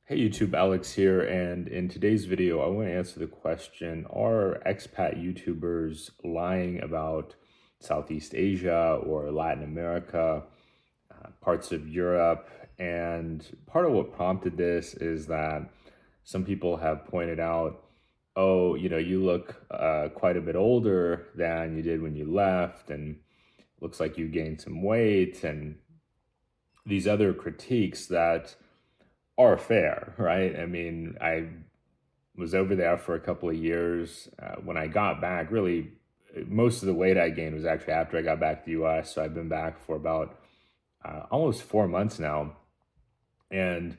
Hey YouTube, Alex here, and in today's video, I want to answer the question, are expat YouTubers lying about Southeast Asia or Latin America, parts of Europe? And part of what prompted this is that some people have pointed out, oh, you look quite a bit older than you did when you left, and looks like you gained some weight, and these other critiques that are fair, right? I mean, I was over there for a couple of years. When I got back, really, most of the weight I gained was actually after I got back to the US. So I've been back for about almost 4 months now. And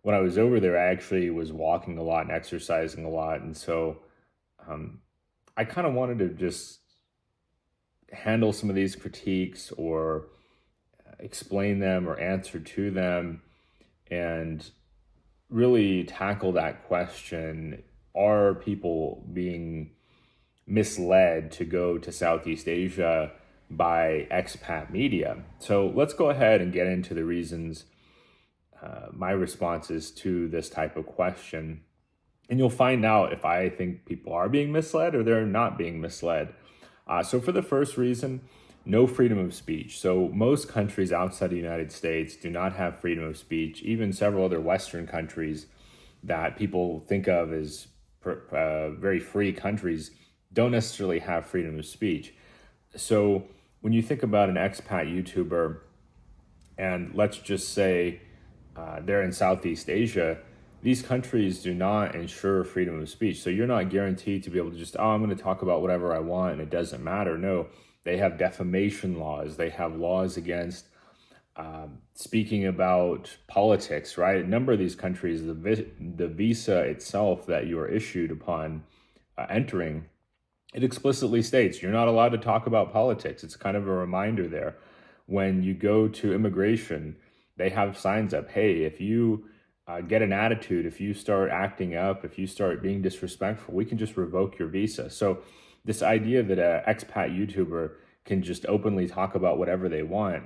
when I was over there, I actually was walking a lot and exercising a lot. And so um, I kind of wanted to just handle some of these critiques or explain them or answer to them and really tackle that question. Are people being misled to go to Southeast Asia by expat media? So let's go ahead and get into the reasons, my responses to this type of question. And you'll find out if I think people are being misled or they're not being misled. So for the first reason, no freedom of speech. So most countries outside the United States do not have freedom of speech. Even several other Western countries that people think of as very free countries don't necessarily have freedom of speech. So when you think about an expat YouTuber, and let's just say they're in Southeast Asia, these countries do not ensure freedom of speech. So you're not guaranteed to be able to just, oh, I'm going to talk about whatever I want and it doesn't matter. No, they have defamation laws. They have laws against speaking about politics, right? A number of these countries, the visa itself that you are issued upon entering, it explicitly states you're not allowed to talk about politics. It's kind of a reminder there. When you go to immigration, they have signs up, hey, if you get an attitude, if you start acting up, if you start being disrespectful, we can just revoke your visa. So this idea that an expat YouTuber can just openly talk about whatever they want,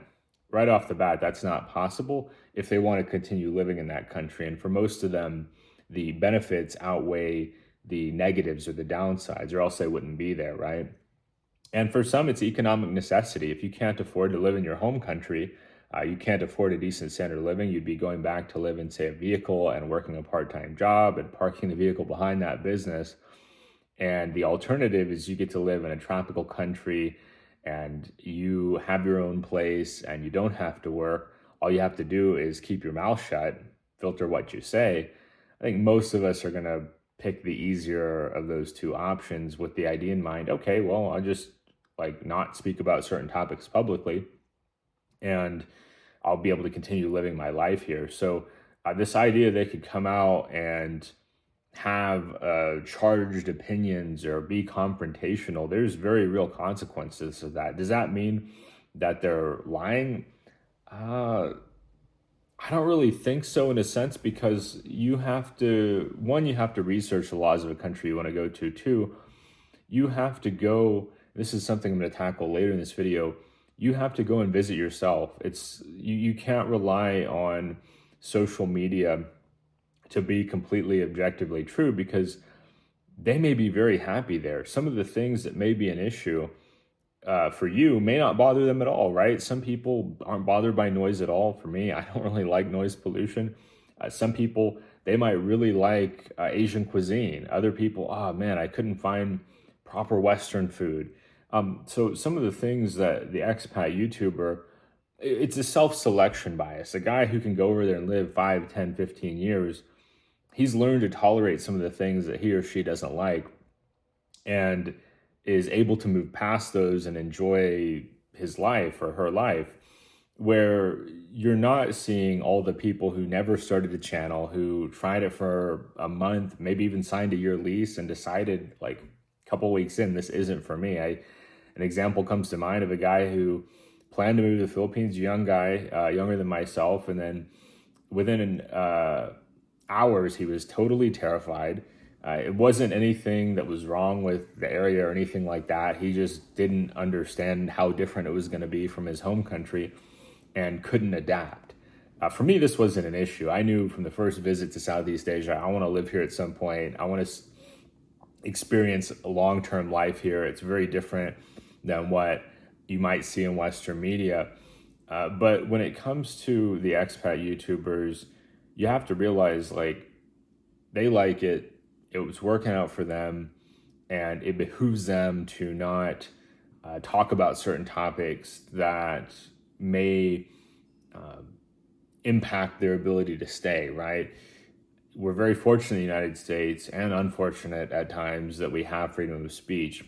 right off the bat, that's not possible if they want to continue living in that country. And for most of them, the benefits outweigh the negatives or the downsides, or else they wouldn't be there, right? And for some, it's economic necessity. If you can't afford to live in your home country, you can't afford a decent standard of living, you'd be going back to live in, say, a vehicle and working a part-time job and parking the vehicle behind that business. And the alternative is you get to live in a tropical country and you have your own place and you don't have to work. All you have to do is keep your mouth shut, filter what you say. I think most of us are going to pick the easier of those two options with the idea in mind, okay, well, I'll just not speak about certain topics publicly and I'll be able to continue living my life here. So this idea they could come out and have charged opinions or be confrontational, there's very real consequences of that. Does that mean that they're lying? I don't really think so, in a sense, because you have to, one, you have to research the laws of a country you want to go to. Two, you have to go, this is something I'm going to tackle later in this video, you have to go and visit yourself. You can't rely on social media to be completely objectively true, because they may be very happy there. Some of the things that may be an issue for you may not bother them at all, right? Some people aren't bothered by noise at all. For me, I don't really like noise pollution. Some people, they might really like Asian cuisine. Other people, oh man, I couldn't find proper Western food. So some of the things that the expat YouTuber, it's a self-selection bias. A guy who can go over there and live 5, 10, 15 years, he's learned to tolerate some of the things that he or she doesn't like and is able to move past those and enjoy his life or her life, where you're not seeing all the people who never started a channel, who tried it for a month, maybe even signed a year lease and decided a couple weeks in, this isn't for me. An example comes to mind of a guy who planned to move to the Philippines, a young guy, younger than myself, and then within hours, he was totally terrified. It wasn't anything that was wrong with the area or anything like that. He just didn't understand how different it was going to be from his home country and couldn't adapt. For me, this wasn't an issue. I knew from the first visit to Southeast Asia, I want to live here at some point. I want to experience a long-term life here. It's very different than what you might see in Western media. But when it comes to the expat YouTubers, you have to realize like they like it. It was working out for them, and it behooves them to not talk about certain topics that may impact their ability to stay, right? We're very fortunate in the United States, and unfortunate at times, that we have freedom of speech.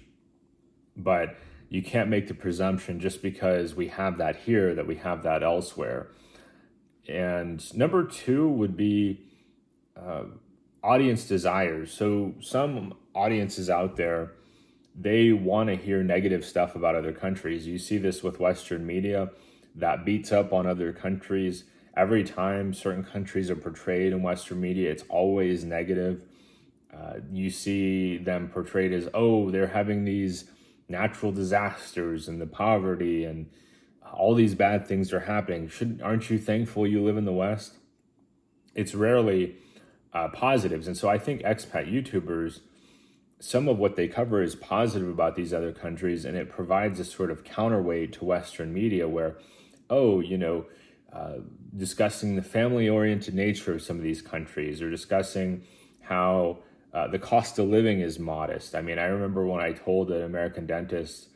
But you can't make the presumption just because we have that here that we have that elsewhere. And number two would be audience desires. So some audiences out there, they want to hear negative stuff about other countries. You see this with Western media that beats up on other countries. Every time certain countries are portrayed in Western media, it's always negative. You see them portrayed as, oh, they're having these natural disasters and the poverty and all these bad things are happening. Aren't you thankful you live in the West? It's rarely positives. And so I think expat YouTubers, some of what they cover is positive about these other countries, and it provides a sort of counterweight to Western media where, oh, discussing the family-oriented nature of some of these countries, or discussing how the cost of living is modest. I mean, I remember when I told an American dentist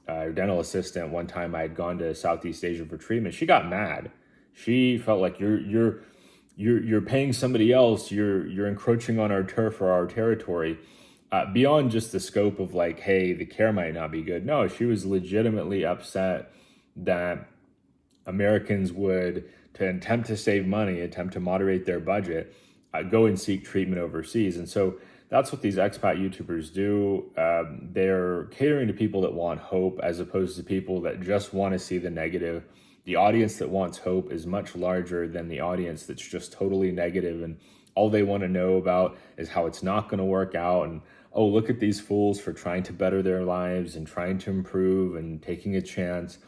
or dental assistant one time I had gone to Southeast Asia for treatment, she got mad. She felt like you're paying somebody else, you're encroaching on our turf or our territory, beyond just the scope of like, hey, the care might not be good. No, she was legitimately upset that Americans would, to attempt to save money, attempt to moderate their budget, go and seek treatment overseas. And so that's what these expat YouTubers do. They're catering to people that want hope as opposed to people that just want to see the negative. The audience that wants hope is much larger than the audience that's just totally negative, and all they want to know about is how it's not going to work out, and oh, look at these fools for trying to better their lives and trying to improve and taking a chance.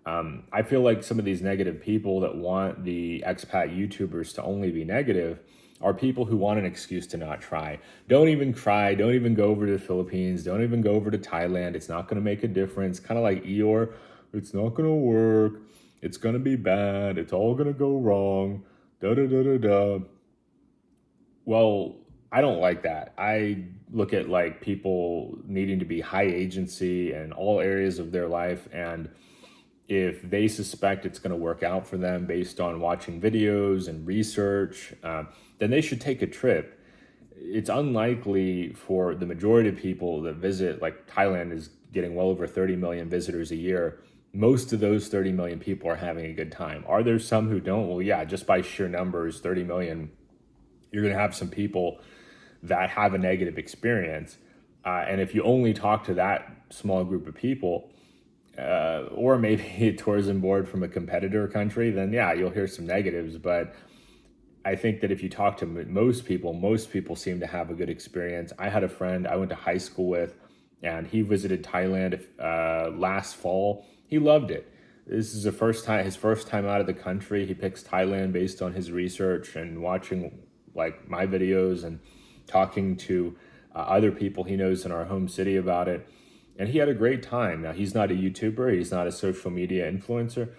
I feel like some of these negative people that want the expat YouTubers to only be negative are people who want an excuse to not try. Don't even try. Don't even go over to the Philippines. Don't even go over to Thailand. It's not going to make a difference. Kind of like Eeyore. It's not going to work. It's going to be bad. It's all going to go wrong. Da da da da da. Well, I don't like that. I look at like people needing to be high agency in all areas of their life, and if they suspect it's going to work out for them based on watching videos and research, then they should take a trip. It's unlikely for the majority of people that visit, like Thailand is getting well over 30 million visitors a year. Most of those 30 million people are having a good time. Are there some who don't? Well, yeah, just by sheer numbers, 30 million, you're going to have some people that have a negative experience. And if you only talk to that small group of people, or maybe a tourism board from a competitor country, then yeah, you'll hear some negatives. But I think that if you talk to most people seem to have a good experience. I had a friend I went to high school with, and he visited Thailand last fall. He loved it. This is his first time out of the country. He picks Thailand based on his research and watching like my videos and talking to other people he knows in our home city about it. And he had a great time. Now, he's not a YouTuber. He's not a social media influencer.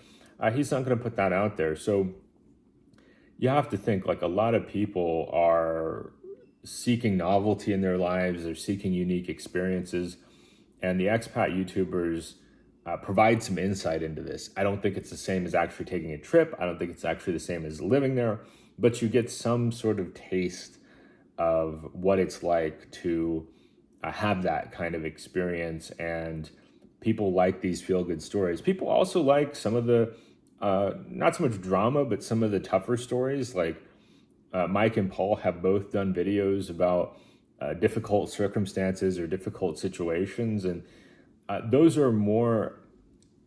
He's not going to put that out there. So you have to think like a lot of people are seeking novelty in their lives. They're seeking unique experiences. And the expat YouTubers provide some insight into this. I don't think it's the same as actually taking a trip. I don't think it's actually the same as living there. But you get some sort of taste of what it's like to have that kind of experience, and people like these feel-good stories. People also like some of the, not so much drama, but some of the tougher stories. Like Mike and Paul have both done videos about difficult circumstances or difficult situations, and those are more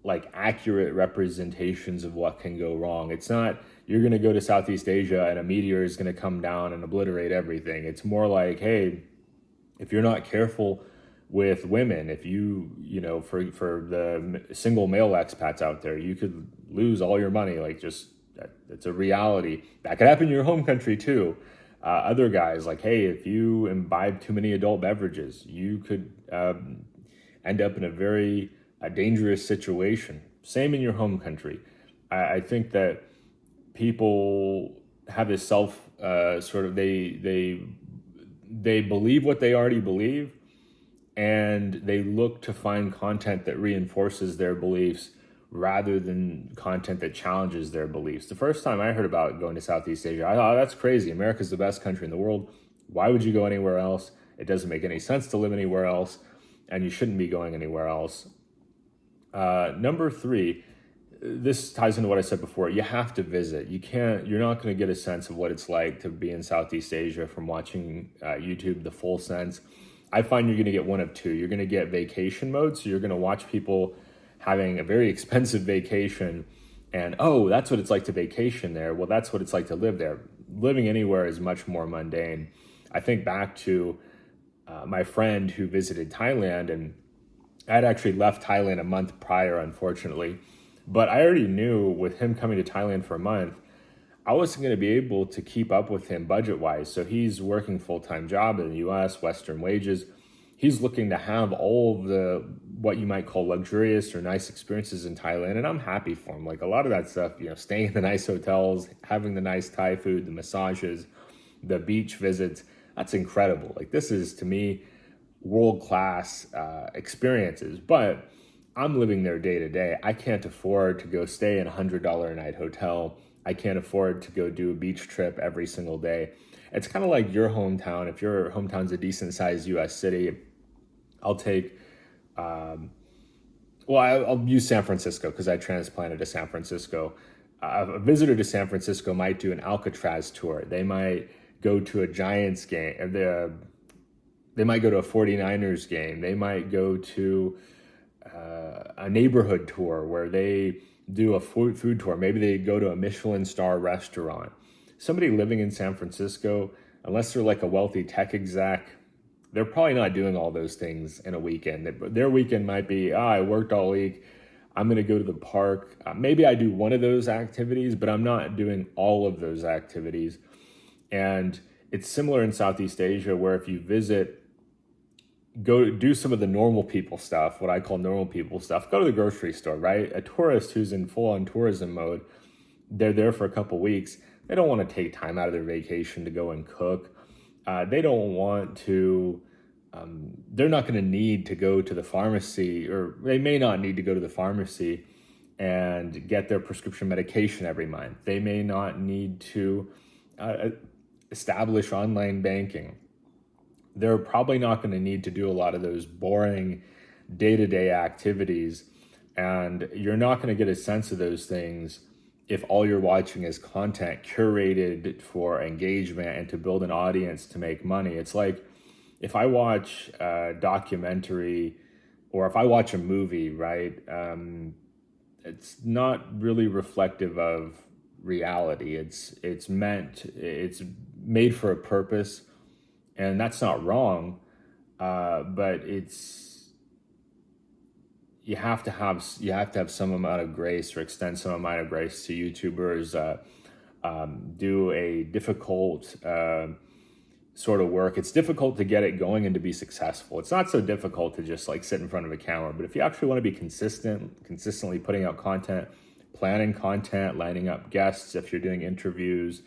like accurate representations of what can go wrong. It's not, you're going to go to Southeast Asia and a meteor is going to come down and obliterate everything. It's more like, hey, if you're not careful with women, if for the single male expats out there, you could lose all your money. Like just That's a reality. That could happen in your home country too. Other guys, like, hey, if you imbibe too many adult beverages, you could end up in a very dangerous situation. Same in your home country. I think that people have this self sort of they believe what they already believe, and they look to find content that reinforces their beliefs rather than content that challenges their beliefs. The first time I heard about going to Southeast Asia, I thought, oh, that's crazy. America's the best country in the world. Why would you go anywhere else? It doesn't make any sense to live anywhere else, and you shouldn't be going anywhere else. Number three, this ties into what I said before. You have to visit. You're not going to get a sense of what it's like to be in Southeast Asia from watching YouTube, the full sense. I find you're going to get one of two. You're going to get vacation mode. So you're going to watch people having a very expensive vacation and, oh, that's what it's like to vacation there. Well, that's what it's like to live there. Living anywhere is much more mundane. I think back to my friend who visited Thailand, and I had actually left Thailand a month prior, unfortunately. But I already knew with him coming to Thailand for a month, I wasn't going to be able to keep up with him budget-wise. So he's working full-time job in the US, Western wages. He's looking to have all of the, what you might call luxurious or nice experiences in Thailand. And I'm happy for him. Like a lot of that stuff, staying in the nice hotels, having the nice Thai food, the massages, the beach visits, that's incredible. Like this is, to me, world-class experiences. But I'm living there day to day. I can't afford to go stay in a $100 a night hotel. I can't afford to go do a beach trip every single day. It's kind of like your hometown. If your hometown's a decent sized US city, I'll take, I'll use San Francisco because I transplanted to San Francisco. A visitor to San Francisco might do an Alcatraz tour. They might go to a Giants game. They might go to a 49ers game. They might go to a neighborhood tour where they do a food tour. Maybe they go to a Michelin star restaurant. Somebody living in San Francisco, unless they're like a wealthy tech exec, they're probably not doing all those things in a weekend. Their weekend might be, I worked all week. I'm going to go to the park. Maybe I do one of those activities, but I'm not doing all of those activities. And it's similar in Southeast Asia, where if you visit, go do some of the normal people stuff, what I call normal people stuff. Go to the grocery store, right? A tourist who's in full-on tourism mode, they're there for a couple weeks. They don't want to take time out of their vacation to go and cook. They don't want to, they're not going to need to go to the pharmacy, or they may not need to go to the pharmacy and get their prescription medication every month. They may not need to establish online banking. They're probably not going to need to do a lot of those boring day-to-day activities. And you're not going to get a sense of those things if all you're watching is content curated for engagement and to build an audience to make money. It's like if I watch a documentary or if I watch a movie, right? It's not really reflective of reality. It's made for a purpose. And that's not wrong, but you have to have some amount of grace, or extend some amount of grace to YouTubers. Do a difficult sort of work. It's difficult to get it going and to be successful. It's not so difficult to just like sit in front of a camera, but if you actually want to be consistently putting out content, planning content, lining up guests, if you're doing interviews,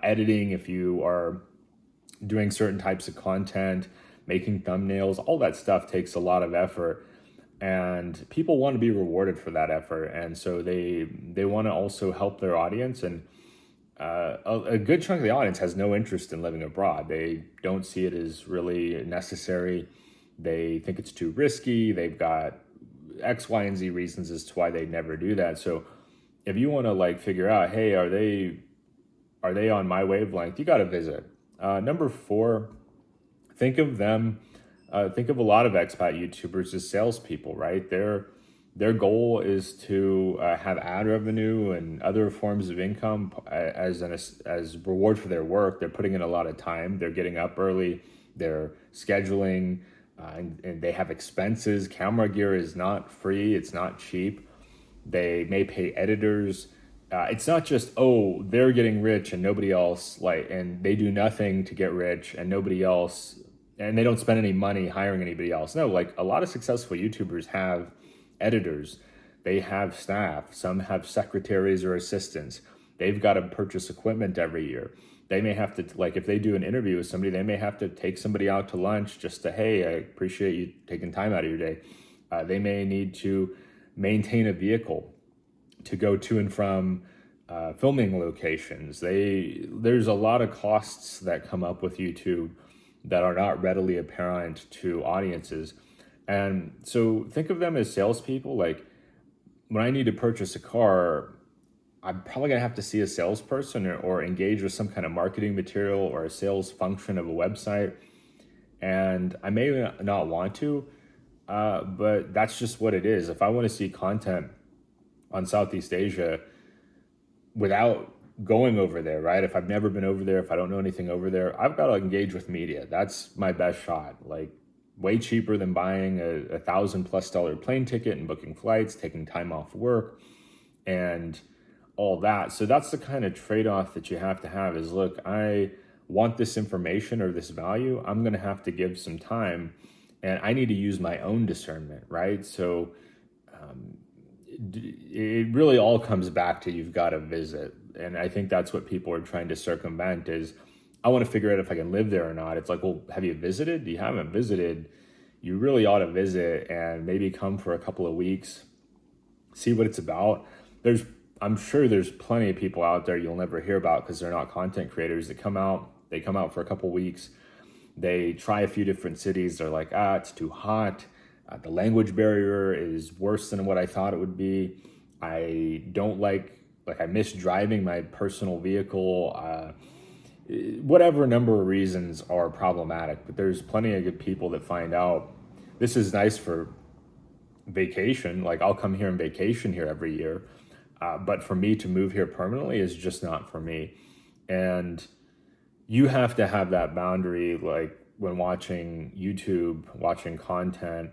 editing, if you are doing certain types of content, making thumbnails, all that stuff takes a lot of effort, and people want to be rewarded for that effort. And so they want to also help their audience. And a good chunk of the audience has no interest in living abroad. They don't see it as really necessary. They think it's too risky. They've got X, Y, and Z reasons as to why they never do that. So if you want to like figure out, hey, are they on my wavelength? You got to visit. Number 4, think of them. Think of a lot of expat YouTubers as salespeople, right? Their goal is to have ad revenue and other forms of income as reward for their work. They're putting in a lot of time. They're getting up early. They're scheduling, and they have expenses. Camera gear is not free. It's not cheap. They may pay editors It's not just, oh, they're getting rich and nobody else, like, and they do nothing to get rich and nobody else, and they don't spend any money hiring anybody else. No, like a lot of successful YouTubers have editors, they have staff, some have secretaries or assistants. They've got to purchase equipment every year. They may have to, like, if they do an interview with somebody, they may have to take somebody out to lunch just to, hey, I appreciate you taking time out of your day. They may need to maintain a vehicle to go to and from filming locations. There's a lot of costs that come up with YouTube that are not readily apparent to audiences. And so think of them as salespeople. Like when I need to purchase a car, I'm probably gonna have to see a salesperson or engage with some kind of marketing material or a sales function of a website. And I may not want to, but that's just what it is. If I want to see content on Southeast Asia without going over there, right? If I've never been over there, if I don't know anything over there, I've got to engage with media. That's my best shot. Like way cheaper than buying a $1,000+ plane ticket and booking flights, taking time off work and all that. So that's the kind of trade-off that you have to have is, look, I want this information or this value. I'm going to have to give some time and I need to use my own discernment, right? So it really all comes back to you've got to visit. And I think that's what people are trying to circumvent is, I want to figure out if I can live there or not. It's like, well, have you visited? You haven't visited. You really ought to visit and maybe come for a couple of weeks, see what it's about. I'm sure there's plenty of people out there you'll never hear about because they're not content creators that come out. They come out for a couple of weeks. They try a few different cities. They're like, it's too hot. The language barrier is worse than what I thought it would be. I don't I miss driving my personal vehicle. Whatever number of reasons are problematic, but there's plenty of good people that find out this is nice for vacation. Like I'll come here and vacation here every year. But for me to move here permanently is just not for me. And you have to have that boundary, like when watching YouTube, watching content.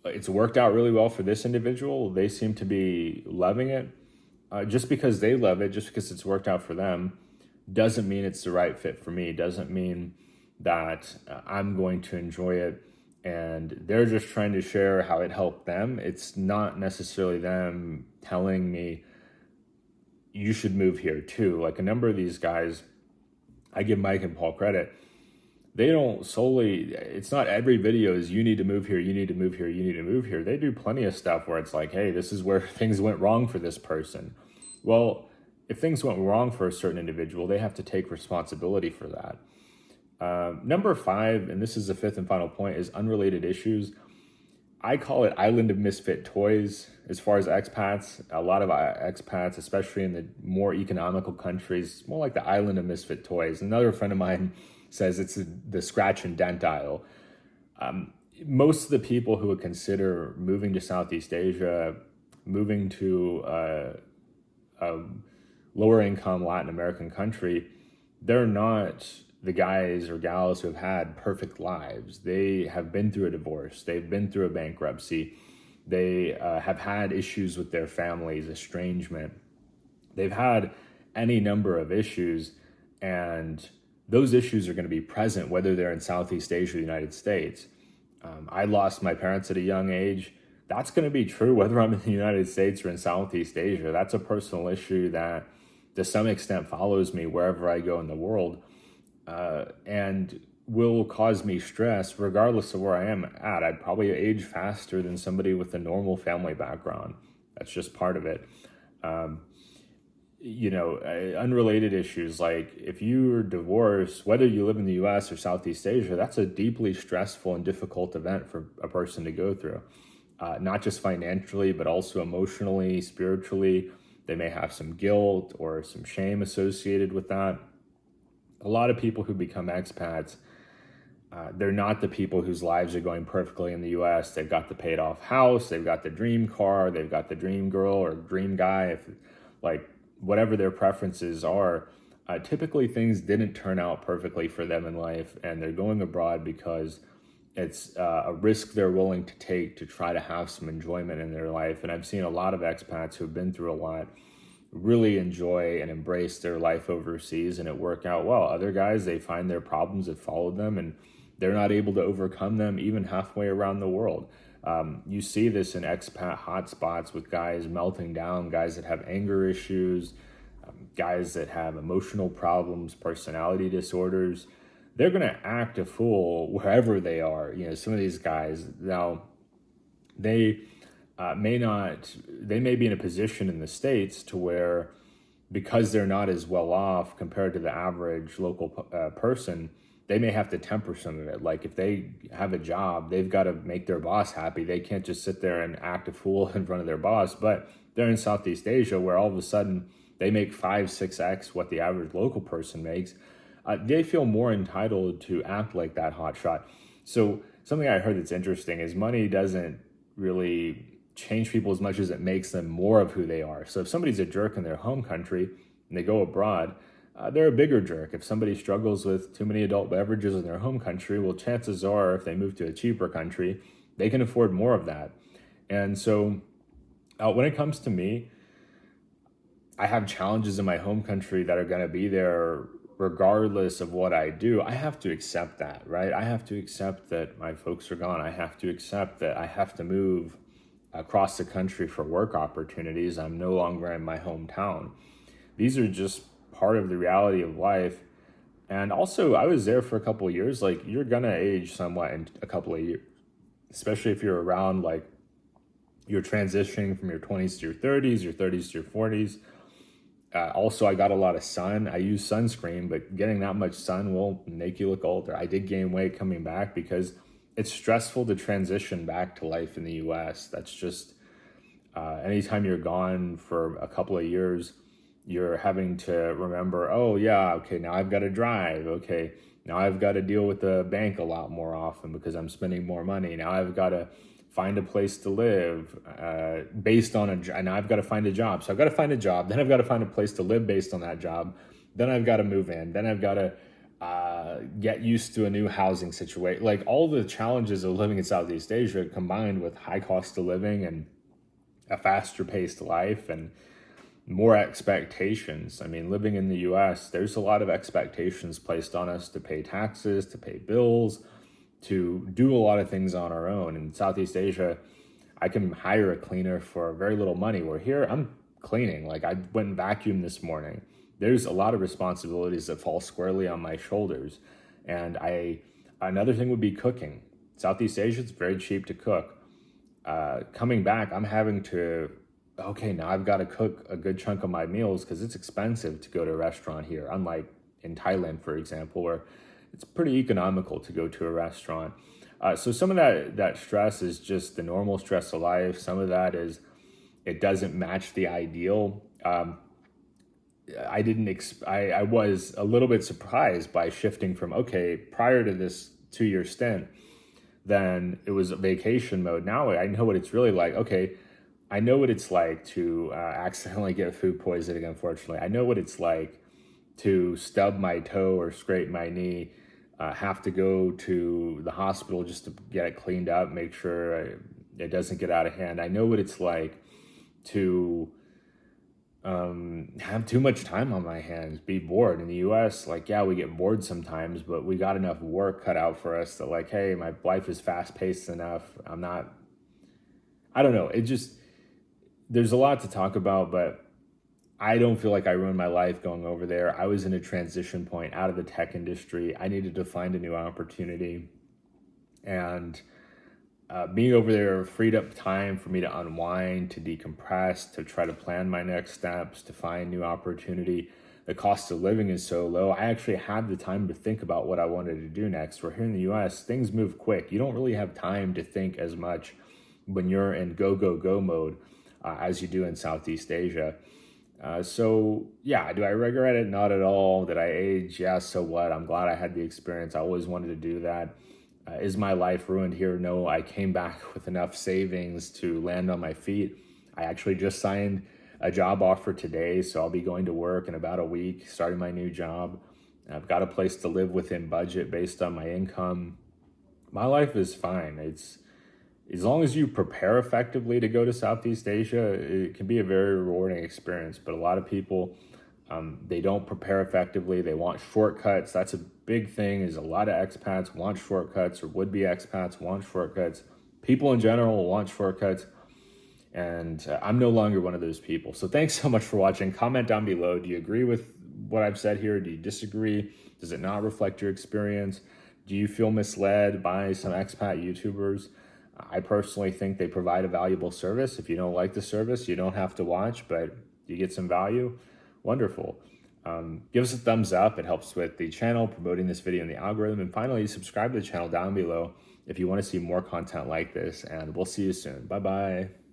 It's worked out really well for this individual. They seem to be loving it. Just because they love it, just because it's worked out for them, doesn't mean it's the right fit for me. Doesn't mean that I'm going to enjoy it. And they're just trying to share how it helped them. It's not necessarily them telling me you should move here too. Like a number of these guys, I give Mike and Paul credit. They don't solely, it's not every video is you need to move here, you need to move here, you need to move here. They do plenty of stuff where it's like, hey, this is where things went wrong for this person. Well, if things went wrong for a certain individual, they have to take responsibility for that. Number 5, and this is the 5th and final point, is unrelated issues. I call it island of misfit toys as far as expats. A lot of expats, especially in the more economical countries, more like the island of misfit toys. Another friend of mine says it's the scratch and dent aisle. Most of the people who would consider moving to Southeast Asia, moving to a lower income Latin American country, they're not the guys or gals who have had perfect lives. They have been through a divorce. They've been through a bankruptcy. They have had issues with their families, estrangement. They've had any number of issues, and those issues are going to be present whether they're in Southeast Asia or the United States. I lost my parents at a young age. That's going to be true whether I'm in the United States or in Southeast Asia. That's a personal issue that to some extent follows me wherever I go in the world, and will cause me stress regardless of where I am at. I'd probably age faster than somebody with a normal family background. That's just part of it. Unrelated issues, like if you're divorced, whether you live in the US or Southeast Asia, that's a deeply stressful and difficult event for a person to go through. Not just financially, but also emotionally, spiritually. They may have some guilt or some shame associated with that. A lot of people who become expats, they're not the people whose lives are going perfectly in the US. They've got the paid off house, they've got the dream car, they've got the dream girl or dream guy, whatever their preferences are. Typically things didn't turn out perfectly for them in life, and they're going abroad because it's a risk they're willing to take to try to have some enjoyment in their life. And I've seen a lot of expats who've been through a lot really enjoy and embrace their life overseas and it work out well. Other guys, they find their problems that followed them and they're not able to overcome them even halfway around the world. You see this in expat hotspots with guys melting down, guys that have anger issues, guys that have emotional problems, personality disorders. They're going to act a fool wherever they are. You know, some of these guys, now they they may be in a position in the States to where, because they're not as well off compared to the average local person, they may have to temper some of it. Like if they have a job, they've got to make their boss happy. They can't just sit there and act a fool in front of their boss. But they're in Southeast Asia where all of a sudden they make 5-6x what the average local person makes. They feel more entitled to act like that hotshot. So something I heard that's interesting is money doesn't really change people as much as it makes them more of who they are. So if somebody's a jerk in their home country and they go abroad, they're a bigger jerk. If somebody struggles with too many adult beverages in their home country, well, chances are if they move to a cheaper country, they can afford more of that. And so when it comes to me, I have challenges in my home country that are going to be there regardless of what I do. I have to accept that, right? I have to accept that my folks are gone. I have to accept that I have to move across the country for work opportunities. I'm no longer in my hometown. These are just part of the reality of life. And also, I was there for a couple of years. Like, you're gonna age somewhat in a couple of years, especially if you're around, like, you're transitioning from your 20s to your 30s, your 30s to your 40s. Also, I got a lot of sun. I use sunscreen, but getting that much sun will make you look older. I did gain weight coming back because it's stressful to transition back to life in the US. That's just, anytime you're gone for a couple of years, you're having to remember, oh yeah, okay, now I've got to drive. Okay, now I've got to deal with the bank a lot more often because I'm spending more money. Now I've got to find a place to live based on and I've got to find a job. So I've got to find a job, then I've got to find a place to live based on that job. Then I've got to move in. Then I've got to get used to a new housing situation. Like all the challenges of living in Southeast Asia combined with high cost of living and a faster paced life and more expectations. I mean, living in the US, there's a lot of expectations placed on us to pay taxes, to pay bills, to do a lot of things on our own. In Southeast Asia, I can hire a cleaner for very little money. Where here, I'm cleaning. Like I went and vacuumed this morning. There's a lot of responsibilities that fall squarely on my shoulders. And another thing would be cooking. Southeast Asia, it's very cheap to cook. Coming back, I'm having to, okay, now I've got to cook a good chunk of my meals because it's expensive to go to a restaurant here. Unlike in Thailand, for example, where it's pretty economical to go to a restaurant. So some of that stress is just the normal stress of life. Some of that is it doesn't match the ideal. I was a little bit surprised by shifting from, okay, prior to this 2-year stint, then it was vacation mode. Now I know what it's really like. Okay, I know what it's like to accidentally get food poisoning, unfortunately. I know what it's like to stub my toe or scrape my knee, have to go to the hospital just to get it cleaned up, make sure it doesn't get out of hand. I know what it's like to have too much time on my hands, be bored. In the US, like, yeah, we get bored sometimes, but we got enough work cut out for us that, like, hey, my life is fast-paced enough. I don't know. There's a lot to talk about, but I don't feel like I ruined my life going over there. I was in a transition point out of the tech industry. I needed to find a new opportunity. And being over there freed up time for me to unwind, to decompress, to try to plan my next steps, to find new opportunity. The cost of living is so low. I actually had the time to think about what I wanted to do next. Where here in the US, things move quick. You don't really have time to think as much when you're in go, go, go mode as you do in Southeast Asia. So yeah, do I regret it? Not at all. Did I age? Yeah, so what? I'm glad I had the experience. I always wanted to do that. Is my life ruined here? No, I came back with enough savings to land on my feet. I actually just signed a job offer today, so I'll be going to work in about a week, starting my new job. I've got a place to live within budget based on my income. My life is fine. as long as you prepare effectively to go to Southeast Asia, it can be a very rewarding experience. But a lot of people, they don't prepare effectively. They want shortcuts. That's a big thing. Is a lot of expats want shortcuts, or would-be expats want shortcuts. People in general want shortcuts. And I'm no longer one of those people. So thanks so much for watching. Comment down below. Do you agree with what I've said here? Do you disagree? Does it not reflect your experience? Do you feel misled by some expat YouTubers? I personally think they provide a valuable service. If you don't like the service, you don't have to watch, but you get some value. Wonderful. Give us a thumbs up. It helps with the channel, promoting this video in the algorithm. And finally, subscribe to the channel down below if you want to see more content like this. And we'll see you soon. Bye-bye.